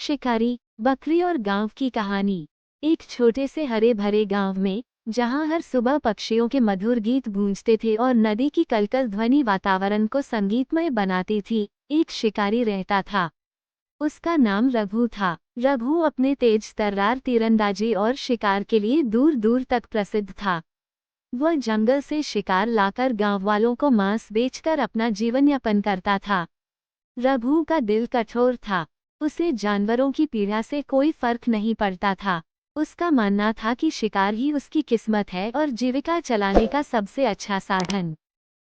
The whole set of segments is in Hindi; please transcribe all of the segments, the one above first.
शिकारी, बकरी और गांव की कहानी। एक छोटे से हरे भरे गांव में, जहां हर सुबह पक्षियों के मधुर गीत गूंजते थे और नदी की कलकल ध्वनि वातावरण को संगीतमय बनाती थी, एक शिकारी रहता था। उसका नाम रघु था। रघु अपने तेज तर्रार तीरंदाजी और शिकार के लिए दूर दूर तक प्रसिद्ध था। वह जंगल से शिकार लाकर गांव वालों को मांस बेचकर अपना जीवन यापन करता था। रघु का दिल कठोर था। उसे जानवरों की पीड़ा से कोई फर्क नहीं पड़ता था। उसका मानना था कि शिकार ही उसकी किस्मत है और जीविका चलाने का सबसे अच्छा साधन।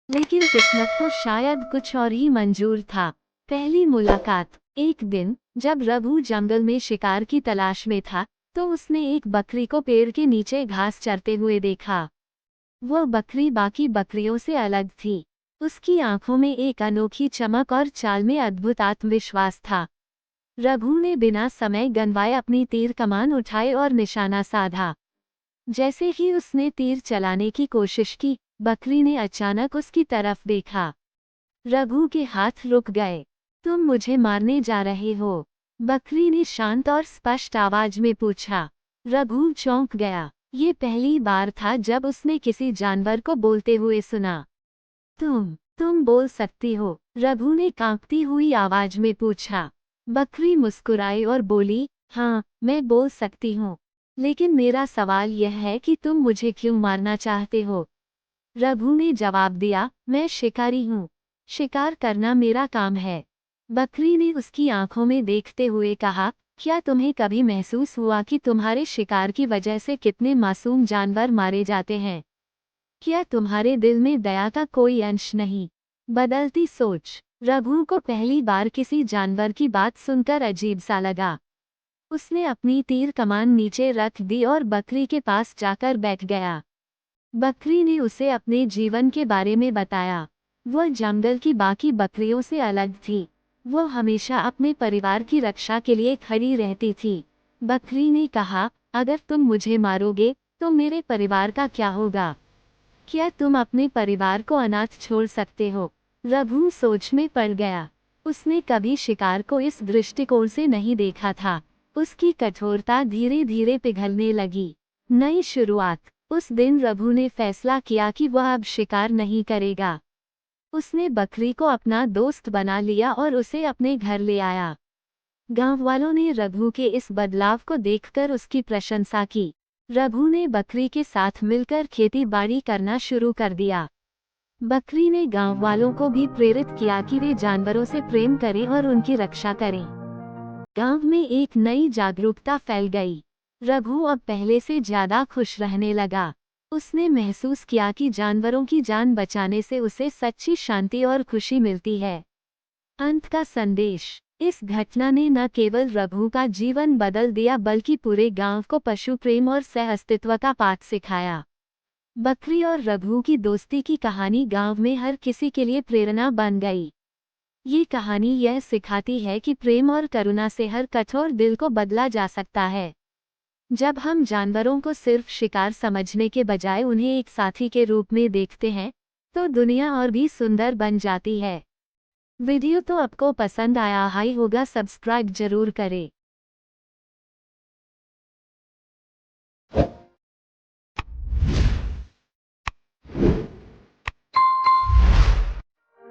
लेकिन किस्मत को शायद कुछ और ही मंजूर था। पहली मुलाकात। एक दिन जब रघु जंगल में शिकार की तलाश में था, तो उसने एक बकरी को पेड़ के नीचे घास चरते हुए देखा। वह बकरी बाकी बकरियों से अलग थी। उसकी आंखों में एक अनोखी चमक और चाल में अद्भुत आत्मविश्वास था। रघु ने बिना समय गंवाए अपनी तीर कमान उठाई और निशाना साधा। जैसे ही उसने तीर चलाने की कोशिश की, बकरी ने अचानक उसकी तरफ देखा। रघु के हाथ रुक गए। तुम मुझे मारने जा रहे हो? बकरी ने शांत और स्पष्ट आवाज में पूछा। रघु चौंक गया। ये पहली बार था जब उसने किसी जानवर को बोलते हुए सुना। तुम बोल सकती हो? रघु ने कांपती हुई आवाज में पूछा। बकरी मुस्कुराई और बोली, हाँ, मैं बोल सकती हूँ। लेकिन मेरा सवाल यह है कि तुम मुझे क्यों मारना चाहते हो? रघु ने जवाब दिया, मैं शिकारी हूँ। शिकार करना मेरा काम है। बकरी ने उसकी आंखों में देखते हुए कहा, क्या तुम्हें कभी महसूस हुआ कि तुम्हारे शिकार की वजह से कितने मासूम जानवर मारे जाते हैं? क्या तुम्हारे दिल में दया का कोई अंश नहीं? बदलती सोच। रघु को पहली बार किसी जानवर की बात सुनकर अजीब सा लगा। उसने अपनी तीर कमान नीचे रख दी और बकरी के पास जाकर बैठ गया। बकरी ने उसे अपने जीवन के बारे में बताया। वह जंगल की बाकी बकरियों से अलग थी। वह हमेशा अपने परिवार की रक्षा के लिए खड़ी रहती थी। बकरी ने कहा, अगर तुम मुझे मारोगे, तो मेरे परिवार का क्या होगा? क्या तुम अपने परिवार को अनाथ छोड़ सकते हो? रघु सोच में पड़ गया। उसने कभी शिकार को इस दृष्टिकोण से नहीं देखा था। उसकी कठोरता धीरे धीरे पिघलने लगी। नई शुरुआत। उस दिन रघु ने फैसला किया कि वह अब शिकार नहीं करेगा। उसने बकरी को अपना दोस्त बना लिया और उसे अपने घर ले आया। गांव वालों ने रघु के इस बदलाव को देखकर उसकी प्रशंसा की। रघु ने बकरी के साथ मिलकर खेती बाड़ी करना शुरू कर दिया। बकरी ने गांव वालों को भी प्रेरित किया कि वे जानवरों से प्रेम करें और उनकी रक्षा करें। गांव में एक नई जागरूकता फैल गई। रघु अब पहले से ज्यादा खुश रहने लगा। उसने महसूस किया कि जानवरों की जान बचाने से उसे सच्ची शांति और खुशी मिलती है। अंत का संदेश। इस घटना ने न केवल रघु का जीवन बदल दिया बल्कि पूरे गांव को पशु प्रेम और सह अस्तित्व का पाठ सिखाया। बकरी और रघु की दोस्ती की कहानी गांव में हर किसी के लिए प्रेरणा बन गई। ये कहानी यह सिखाती है कि प्रेम और करुणा से हर कठोर दिल को बदला जा सकता है। जब हम जानवरों को सिर्फ शिकार समझने के बजाय उन्हें एक साथी के रूप में देखते हैं, तो दुनिया और भी सुंदर बन जाती है। वीडियो तो आपको पसंद आया ही होगा, सब्सक्राइब जरूर करें।